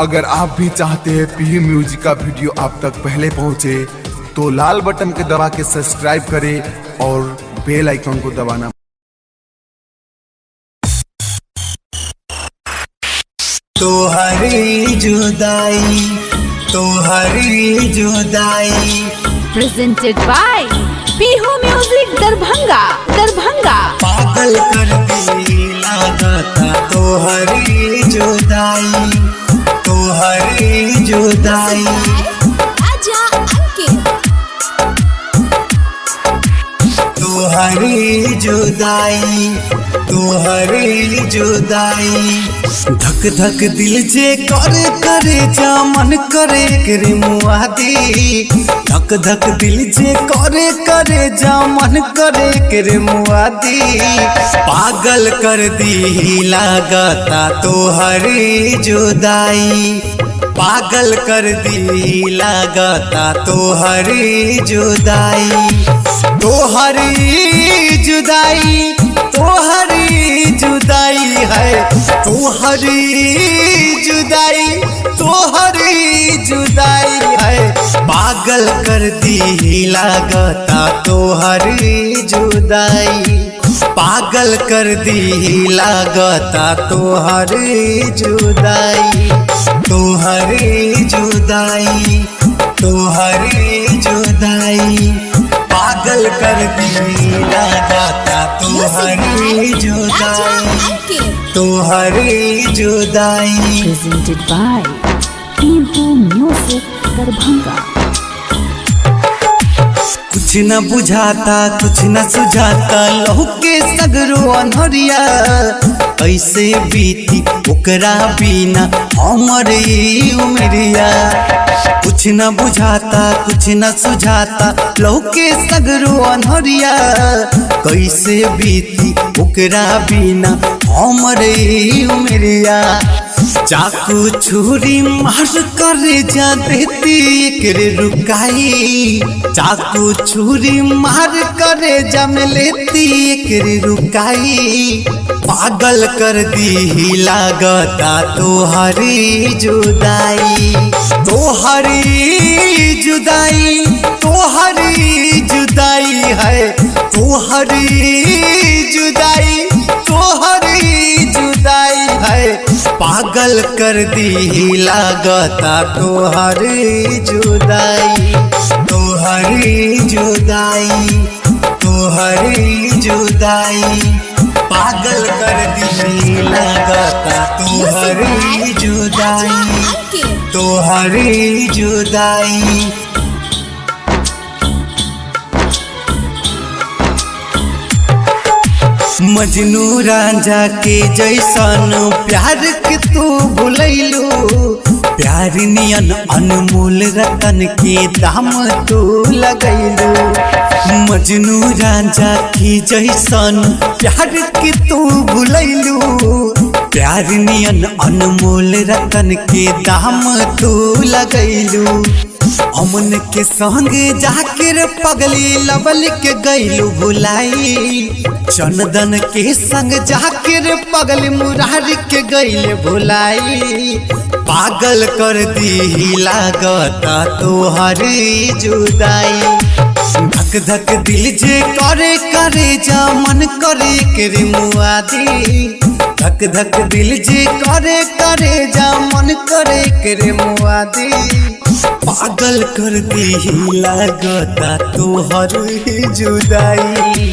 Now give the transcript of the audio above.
अगर आप भी चाहते हैं पी म्यूजिक का वीडियो आप तक पहले पहुंचे तो लाल बटन के दबा के सब्सक्राइब करें और बेल आइकन को दबाना। तोहरी जुदाई presented by Pihu Music Darbhanga पागल कर दी लागता तोहरी जुदाई आजा अंकित तोहरी जुदाई धक धक दिल जे करे जा मन करे करे मुआदी धक धक दिल जे करे जा मन करे करे मुआदी पागल कर दी लागता तोहरी जुदाई पागल कर दी लागता तोहरी जुदाई है तोहरी जुदाई है पागल कर दी लागता तोहरी जुदाई पागल कर दी लागता तोहरी जुदाई पागल कर दी लागता तोहरी जुदाई presented by Pihu Music Darbhanga। कुछ न बुझाता कुछ न सुझाता लहू के सगरो अनहरिया कैसे बीती ओकरा बिना हमरे उमरिया कुछ न बुझाता कुछ न सुझाता लहू के सगरो अनहरिया कैसे बीती ओकरा बिना हमरे उमरिया चाकू छुरी मार करे जा देती एकरे रुकाई चाकू छुरी मार करे जा में लेती एकरे रुकाई पागल कर दी लागता तोहरी जुदाई है तोहरी जुदाई है पागल कर दी लागता तोहरी जुदाई पागल कर दी लागता तोहरी जुदाई मजनू रांझा के जैसन प्यार के तू भुलैलू प्यार नियन अनमोल रतन के दाम तू लगैलू मजनू रांझा के जैसन प्यार के तू भुलैलू प्यार नियन अनमोल रतन के दाम तू लगैलू अमन के संग जाकर पगली लबल के गैलू भुलाई चंदन के संग जाकर पगल मुरारी के गैले भुलाई पागल कर दी लागता तोहरी जुदाई धक धक दिल जे करे जा मन करे करे मुआदी धक धक दिल जे करे जा मन करे करे मुआदी पागल कर दी लागता तोहरी जुदाई।